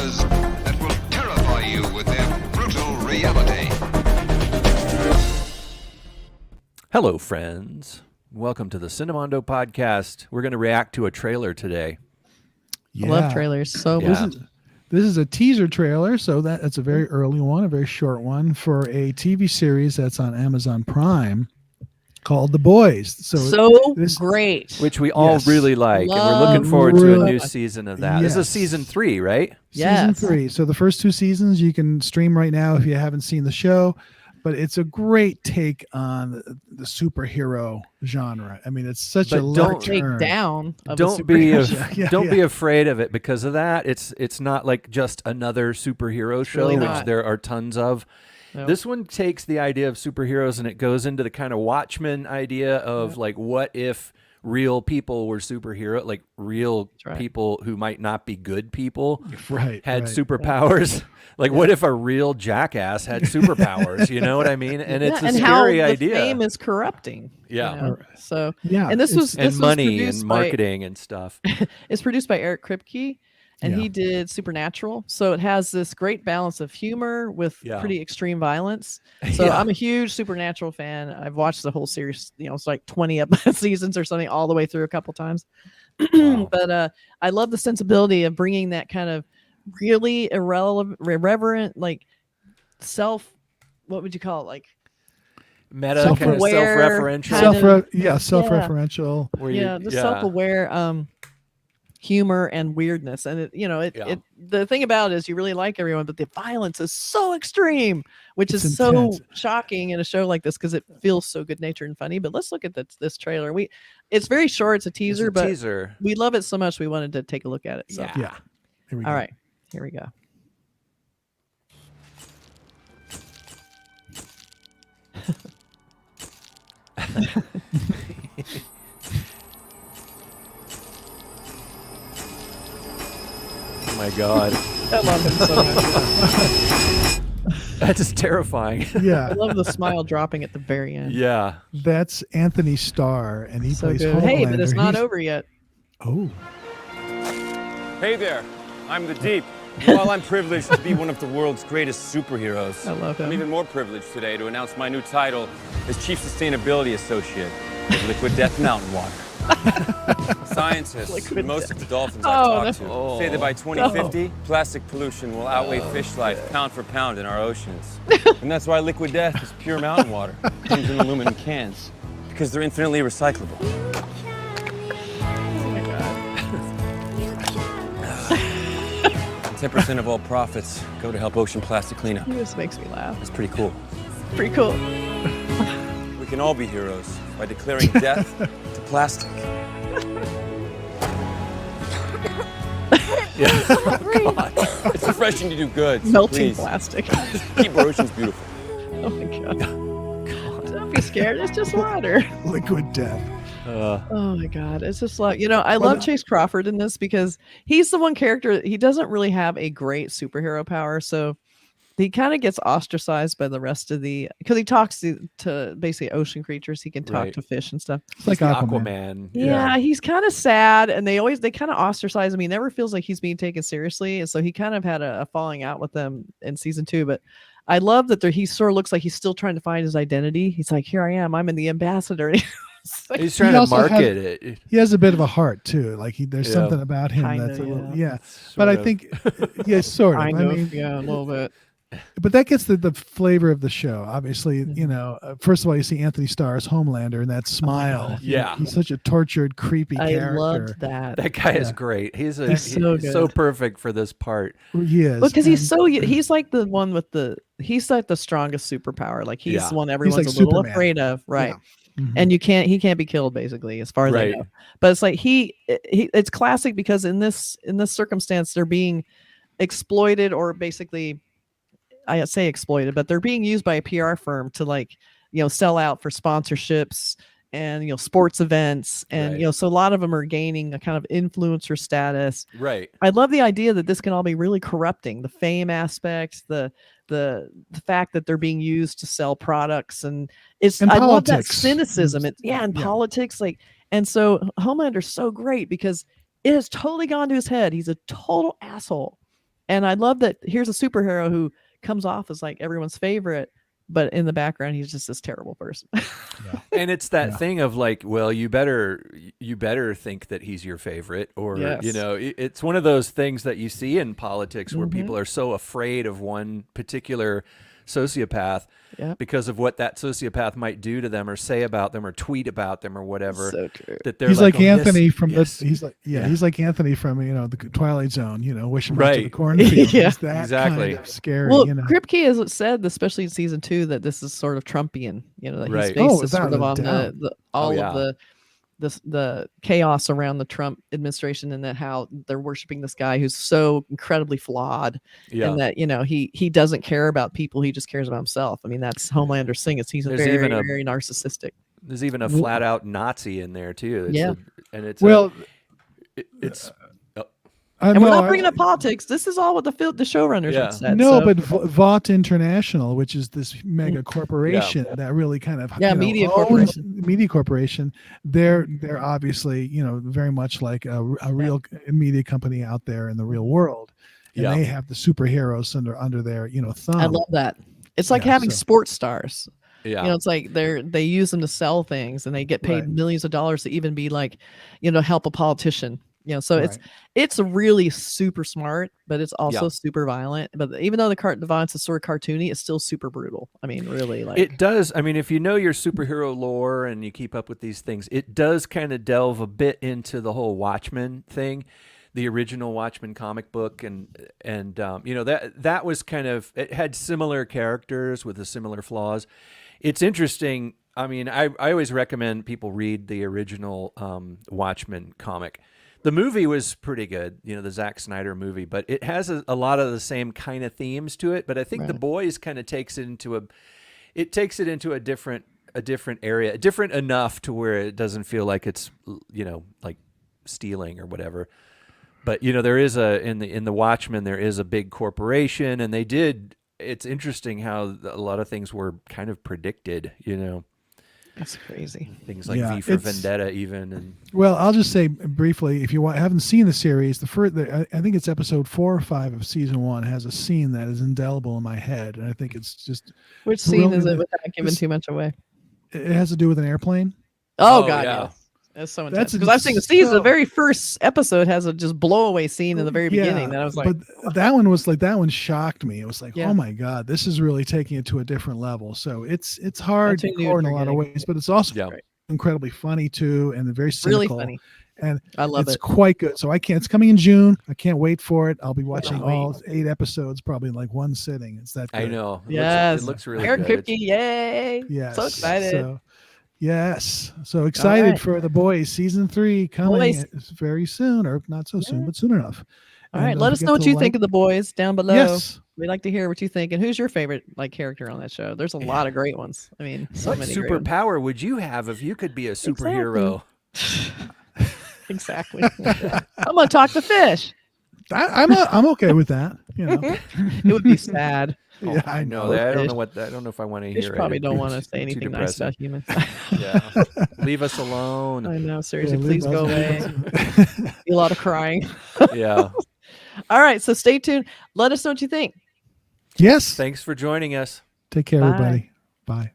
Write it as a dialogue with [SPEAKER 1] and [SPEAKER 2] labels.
[SPEAKER 1] monsters that will terrify you with their brutal reality.
[SPEAKER 2] Hello, friends. Welcome to the Cinemondo podcast. We're going to react to a trailer today.
[SPEAKER 3] Yeah.
[SPEAKER 4] I love trailers so
[SPEAKER 2] Yeah.
[SPEAKER 4] much.
[SPEAKER 3] This is a teaser trailer, so that's a very early one, a very short one for a TV series that's on Amazon Prime called The Boys.
[SPEAKER 4] So
[SPEAKER 3] this,
[SPEAKER 4] great.
[SPEAKER 2] Which we all
[SPEAKER 3] Yes.
[SPEAKER 2] really like, and we're looking
[SPEAKER 4] Love
[SPEAKER 2] forward to a
[SPEAKER 3] really-
[SPEAKER 2] new season of that. This is
[SPEAKER 3] Yes.
[SPEAKER 2] season 3, right?
[SPEAKER 3] Season
[SPEAKER 4] Yes.
[SPEAKER 3] 3. So the first 2 seasons you can stream right now if you haven't seen the show, but it's a great take on the superhero genre. I mean, it's such
[SPEAKER 2] But
[SPEAKER 3] a
[SPEAKER 2] don't
[SPEAKER 3] left
[SPEAKER 4] Take
[SPEAKER 3] turn.
[SPEAKER 4] down. Of
[SPEAKER 2] Don't
[SPEAKER 4] a
[SPEAKER 2] be
[SPEAKER 4] superhero.
[SPEAKER 3] Yeah,
[SPEAKER 2] don't
[SPEAKER 3] yeah.
[SPEAKER 2] be afraid of it because of that. It's not like just another superhero show,
[SPEAKER 4] really
[SPEAKER 2] which
[SPEAKER 4] not.
[SPEAKER 2] there are tons of.
[SPEAKER 4] Nope.
[SPEAKER 2] This one takes the idea of superheroes and it goes into the kind of Watchmen idea of like, what if real people were superhero, like real
[SPEAKER 4] right.
[SPEAKER 2] people who might not be good people
[SPEAKER 3] Right.
[SPEAKER 2] had
[SPEAKER 3] right.
[SPEAKER 2] superpowers. Like, what if a real jackass had superpowers? You know what I mean? And it's a
[SPEAKER 4] and how
[SPEAKER 2] scary
[SPEAKER 4] the
[SPEAKER 2] idea.
[SPEAKER 4] fame is corrupting.
[SPEAKER 2] Yeah.
[SPEAKER 4] you know? So
[SPEAKER 3] Yeah,
[SPEAKER 4] and this
[SPEAKER 3] it's-
[SPEAKER 4] was
[SPEAKER 2] And
[SPEAKER 4] this was
[SPEAKER 2] money
[SPEAKER 4] produced
[SPEAKER 2] and
[SPEAKER 4] by-
[SPEAKER 2] marketing and stuff.
[SPEAKER 4] It's produced by Eric Kripke, and
[SPEAKER 3] Yeah.
[SPEAKER 4] he did Supernatural. So it has this great balance of humor with
[SPEAKER 2] Yeah.
[SPEAKER 4] pretty extreme violence. So
[SPEAKER 2] Yeah.
[SPEAKER 4] I'm a huge Supernatural fan. I've watched the whole series. It's like 20 seasons or something, all the way through a couple times.
[SPEAKER 2] Wow.
[SPEAKER 4] But I love the sensibility of bringing that kind of really irreverent, like what would you call it, like
[SPEAKER 2] Meta,
[SPEAKER 3] Self-
[SPEAKER 2] kind of
[SPEAKER 4] Self-aware,
[SPEAKER 2] self-referential.
[SPEAKER 4] kind of-
[SPEAKER 3] Self-referential.
[SPEAKER 2] where you-
[SPEAKER 4] the self-aware humor and weirdness, and
[SPEAKER 2] Yeah.
[SPEAKER 4] the thing about it is you really like everyone, but the violence is so extreme, which
[SPEAKER 3] It's
[SPEAKER 4] is so
[SPEAKER 3] intense.
[SPEAKER 4] shocking in a show like this because it feels so good natured and funny. But let's look at this trailer. It's very short, it's a
[SPEAKER 2] It's
[SPEAKER 4] teaser,
[SPEAKER 2] a
[SPEAKER 4] but
[SPEAKER 2] teaser.
[SPEAKER 4] we love it so much we wanted to take a look at it. So
[SPEAKER 2] Yeah.
[SPEAKER 3] Yeah. Here we go.
[SPEAKER 4] all right, here we go.
[SPEAKER 2] Oh my God.
[SPEAKER 4] I love him so much.
[SPEAKER 2] That's just terrifying.
[SPEAKER 4] I
[SPEAKER 3] Yeah.
[SPEAKER 4] love the smile dropping at the very end.
[SPEAKER 2] Yeah.
[SPEAKER 3] That's Anthony Starr, and he
[SPEAKER 4] So
[SPEAKER 3] plays
[SPEAKER 4] good. Hey, but it's
[SPEAKER 3] Homelander.
[SPEAKER 4] not
[SPEAKER 3] He's-
[SPEAKER 4] over yet.
[SPEAKER 3] Oh.
[SPEAKER 5] Hey there, I'm The Deep. While I'm privileged to be one of the world's greatest superheroes,
[SPEAKER 4] I love him.
[SPEAKER 5] I'm even more privileged today to announce my new title as Chief Sustainability Associate of Liquid Death Mountain Water. Scientists
[SPEAKER 4] Liquid
[SPEAKER 5] and most
[SPEAKER 4] Death.
[SPEAKER 5] of the dolphins
[SPEAKER 4] Oh,
[SPEAKER 5] I've talked
[SPEAKER 4] no.
[SPEAKER 5] to say that by 2050, plastic pollution will outweigh fish life pound for pound in our oceans. And that's why Liquid Death is pure mountain water. Comes in aluminum cans, because they're infinitely recyclable.
[SPEAKER 4] Oh my God.
[SPEAKER 5] 10% of all profits go to help ocean plastic cleanup.
[SPEAKER 4] He just makes me laugh.
[SPEAKER 5] That's pretty cool.
[SPEAKER 4] Pretty cool.
[SPEAKER 5] We can all be heroes by declaring death to plastic. It's refreshing to do good. So
[SPEAKER 4] Melting
[SPEAKER 5] please,
[SPEAKER 4] plastic.
[SPEAKER 5] keep our oceans beautiful.
[SPEAKER 4] Oh my God. Don't be scared. It's just water.
[SPEAKER 3] Liquid Death.
[SPEAKER 4] Oh my God. It's just like, I love Chase Crawford in this because he's the one character, he doesn't really have a great superhero power. So he kind of gets ostracized by the rest of because he talks to basically ocean creatures. He can talk
[SPEAKER 2] Right.
[SPEAKER 4] to fish and stuff.
[SPEAKER 3] It's like
[SPEAKER 2] the
[SPEAKER 3] Aquaman.
[SPEAKER 2] Aquaman.
[SPEAKER 4] Yeah, he's kind of sad, and they kind of ostracize him. He never feels like he's being taken seriously, and so he kind of had a falling out with them in season 2. But I love that he sort of looks like he's still trying to find his identity. He's like, "Here I am. I'm in the ambassador." It's like,
[SPEAKER 2] He's trying
[SPEAKER 3] He
[SPEAKER 2] to
[SPEAKER 3] also
[SPEAKER 2] market it.
[SPEAKER 3] He has a bit of a heart too. Like there's
[SPEAKER 2] Yeah.
[SPEAKER 3] something about him
[SPEAKER 4] Kinda,
[SPEAKER 3] that's a little,
[SPEAKER 4] yeah.
[SPEAKER 3] yeah. But I
[SPEAKER 2] Sort of.
[SPEAKER 3] think, yeah, sort of.
[SPEAKER 4] kind
[SPEAKER 3] I
[SPEAKER 4] of,
[SPEAKER 3] mean,
[SPEAKER 4] yeah, a little bit.
[SPEAKER 3] but that gets the flavor of the show. Obviously,
[SPEAKER 4] Mm-hmm.
[SPEAKER 3] first of all, you see Anthony Starr as Homelander and that smile.
[SPEAKER 2] Yeah.
[SPEAKER 3] He's such a tortured, creepy
[SPEAKER 4] I
[SPEAKER 3] character.
[SPEAKER 4] loved that.
[SPEAKER 2] That guy is
[SPEAKER 3] Yeah.
[SPEAKER 2] great. He's
[SPEAKER 4] so
[SPEAKER 2] he's so
[SPEAKER 4] good.
[SPEAKER 2] perfect for this part.
[SPEAKER 3] He is.
[SPEAKER 4] Because he's
[SPEAKER 3] and
[SPEAKER 4] he's like the one with he's like the strongest superpower. Like he's
[SPEAKER 2] Yeah.
[SPEAKER 4] the one everyone's
[SPEAKER 3] like
[SPEAKER 4] a little
[SPEAKER 3] Superman.
[SPEAKER 4] afraid of, right?
[SPEAKER 3] Mhm.
[SPEAKER 4] And he can't be killed basically, as far as I
[SPEAKER 2] Right.
[SPEAKER 4] know. But it's like it's classic because in this circumstance they're being exploited, or basically I say exploited, but they're being used by a PR firm to sell out for sponsorships and sports events, and
[SPEAKER 2] Right.
[SPEAKER 4] so a lot of them are gaining a kind of influencer status.
[SPEAKER 2] Right.
[SPEAKER 4] I love the idea that this can all be really corrupting, the fame aspect, the fact that they're being used to sell products, and I love that
[SPEAKER 3] politics.
[SPEAKER 4] cynicism. And
[SPEAKER 3] Yeah.
[SPEAKER 4] politics, and so Homelander's so great because it has totally gone to his head. He's a total asshole. And I love that here's a superhero who comes off as like everyone's favorite, but in the background he's just this terrible person.
[SPEAKER 2] And it's that thing of like, well, you better think that he's your favorite, or
[SPEAKER 4] Yes.
[SPEAKER 2] it's one of those things that you see in politics where people are so afraid of one particular sociopath because of what that sociopath might do to them or say about them or tweet about them or whatever.
[SPEAKER 4] So true.
[SPEAKER 2] That they're
[SPEAKER 3] He's like
[SPEAKER 2] oh,
[SPEAKER 3] Anthony
[SPEAKER 2] yes,
[SPEAKER 3] from
[SPEAKER 2] yes.
[SPEAKER 3] he's like Anthony from the Twilight Zone, wishing back to the
[SPEAKER 2] Right.
[SPEAKER 3] cornfield.
[SPEAKER 4] Yeah.
[SPEAKER 3] He's that
[SPEAKER 2] Exactly.
[SPEAKER 3] kind of scary.
[SPEAKER 4] Well, Kripke has said, especially in season 2, that this is sort of Trumpian. That
[SPEAKER 2] Right.
[SPEAKER 4] he's based
[SPEAKER 3] Oh,
[SPEAKER 4] this sort of
[SPEAKER 3] without a
[SPEAKER 4] on
[SPEAKER 3] doubt.
[SPEAKER 4] the all
[SPEAKER 2] yeah.
[SPEAKER 4] of the chaos around the Trump administration, and that how they're worshiping this guy who's so incredibly flawed,
[SPEAKER 2] Yeah.
[SPEAKER 4] and that he doesn't care about people, he just cares about himself. I mean, that's Homelander's thing. He's
[SPEAKER 2] There's
[SPEAKER 4] very
[SPEAKER 2] even a-
[SPEAKER 4] very narcissistic.
[SPEAKER 2] There's even a flat out Nazi in there too.
[SPEAKER 4] Yeah.
[SPEAKER 2] And it's it's
[SPEAKER 4] And we're not bringing up politics. This is all what the showrunners
[SPEAKER 2] Yeah.
[SPEAKER 4] had said.
[SPEAKER 3] No,
[SPEAKER 4] so-
[SPEAKER 3] but Vought International, which is this mega corporation that really kind of
[SPEAKER 4] media
[SPEAKER 3] owns-
[SPEAKER 4] corporation.
[SPEAKER 3] media corporation. They're obviously very much like a real media company out there in the real world, and
[SPEAKER 2] Yeah.
[SPEAKER 3] they have the superheroes under their thumb.
[SPEAKER 4] I love that. It's like
[SPEAKER 3] Yeah,
[SPEAKER 4] having
[SPEAKER 3] so-
[SPEAKER 4] sports stars.
[SPEAKER 2] yeah.
[SPEAKER 4] It's like they use them to sell things, and they get paid
[SPEAKER 3] Right.
[SPEAKER 4] millions of dollars to even be like, help a politician. So
[SPEAKER 3] Right.
[SPEAKER 4] it's really super smart, but it's also
[SPEAKER 2] Yeah.
[SPEAKER 4] super violent. But even though the violence is sort of cartoony, it's still super brutal. I mean, really, like
[SPEAKER 2] It does. I mean, if you know your superhero lore and you keep up with these things, it does kind of delve a bit into the whole Watchmen thing, the original Watchmen comic book, and that was kind of, it had similar characters with the similar flaws. It's interesting. I mean, I always recommend people read the original Watchmen comic. The movie was pretty good, the Zack Snyder movie, but it has a lot of the same kind of themes to it. But I think The Boys kind of takes it into a different area, different enough to where it doesn't feel like it's like stealing or whatever. But there is in the Watchmen there is a big corporation, and it's interesting how a lot of things were kind of predicted,
[SPEAKER 4] that's crazy.
[SPEAKER 2] things like
[SPEAKER 3] Yeah,
[SPEAKER 2] V for
[SPEAKER 3] it's-
[SPEAKER 2] Vendetta even. And
[SPEAKER 3] Well, I'll just say briefly, if you haven't seen the series, I think it's episode 4 or 5 of season 1 has a scene that is indelible in my head, and I think it's just
[SPEAKER 4] Which scene is
[SPEAKER 3] Well,
[SPEAKER 4] it without giving
[SPEAKER 3] this-
[SPEAKER 4] too much away?
[SPEAKER 3] it has to do with an airplane.
[SPEAKER 4] Oh,
[SPEAKER 2] Oh,
[SPEAKER 4] God,
[SPEAKER 2] yeah.
[SPEAKER 4] yes. That's so
[SPEAKER 3] That's
[SPEAKER 4] intense. Because I've seen the season. The
[SPEAKER 3] so-
[SPEAKER 4] very first episode has a just blowaway scene in the very beginning.
[SPEAKER 3] Yeah,
[SPEAKER 4] That I was like,
[SPEAKER 3] but that one shocked me. It was like,
[SPEAKER 4] Yeah.
[SPEAKER 3] oh my God, this is really taking it to a different level. So it's hard
[SPEAKER 4] That's
[SPEAKER 3] to
[SPEAKER 4] who knew
[SPEAKER 3] core in
[SPEAKER 4] at
[SPEAKER 3] a
[SPEAKER 4] the
[SPEAKER 3] lot of
[SPEAKER 4] beginning.
[SPEAKER 3] ways, but it's also
[SPEAKER 2] Yeah.
[SPEAKER 3] incredibly funny too, and very
[SPEAKER 4] really
[SPEAKER 3] cynical.
[SPEAKER 4] funny.
[SPEAKER 3] And
[SPEAKER 4] I love
[SPEAKER 3] it's
[SPEAKER 4] it.
[SPEAKER 3] quite good. So it's coming in June. I can't wait for it. I'll be watching
[SPEAKER 4] Can't wait.
[SPEAKER 3] all 8 episodes probably in like one sitting. It's that good.
[SPEAKER 2] I know.
[SPEAKER 4] Yes.
[SPEAKER 2] It looks really
[SPEAKER 4] Aaron
[SPEAKER 2] good.
[SPEAKER 4] Kripke, yay.
[SPEAKER 3] Yes.
[SPEAKER 4] So excited.
[SPEAKER 3] So excited
[SPEAKER 4] right.
[SPEAKER 3] for The Boys season 3 coming
[SPEAKER 4] Boys.
[SPEAKER 3] very soon, or not so soon, but soon enough.
[SPEAKER 4] All
[SPEAKER 3] And
[SPEAKER 4] right.
[SPEAKER 3] don't
[SPEAKER 4] Let us
[SPEAKER 3] forget
[SPEAKER 4] know what
[SPEAKER 3] to
[SPEAKER 4] you think of the boys down below.
[SPEAKER 3] Yes.
[SPEAKER 4] We'd like to hear what you think. And who's your favorite character on that show? There's a lot of great ones. I mean, so
[SPEAKER 2] What
[SPEAKER 4] many great ones.
[SPEAKER 2] superpower would you have if you could be a superhero?
[SPEAKER 4] Exactly. I'm gonna talk to fish.
[SPEAKER 3] I'm okay with that.
[SPEAKER 4] It would be sad.
[SPEAKER 3] Yeah, I know.
[SPEAKER 2] I don't
[SPEAKER 4] Fish.
[SPEAKER 2] know what. I don't know if I want to
[SPEAKER 4] Fish
[SPEAKER 2] hear
[SPEAKER 4] probably
[SPEAKER 2] it.
[SPEAKER 4] don't want to
[SPEAKER 2] It's
[SPEAKER 4] say
[SPEAKER 2] too
[SPEAKER 4] anything nice
[SPEAKER 2] depressing.
[SPEAKER 4] about humans.
[SPEAKER 2] Yeah. Leave us alone.
[SPEAKER 4] I know. Seriously,
[SPEAKER 3] Yeah,
[SPEAKER 4] please
[SPEAKER 3] leave
[SPEAKER 4] go
[SPEAKER 3] us-
[SPEAKER 4] away. Be a lot of crying.
[SPEAKER 2] Yeah.
[SPEAKER 4] All right. So stay tuned. Let us know what you think.
[SPEAKER 3] Yes.
[SPEAKER 2] Thanks for joining us.
[SPEAKER 3] Take care,
[SPEAKER 4] Bye.
[SPEAKER 3] everybody. Bye.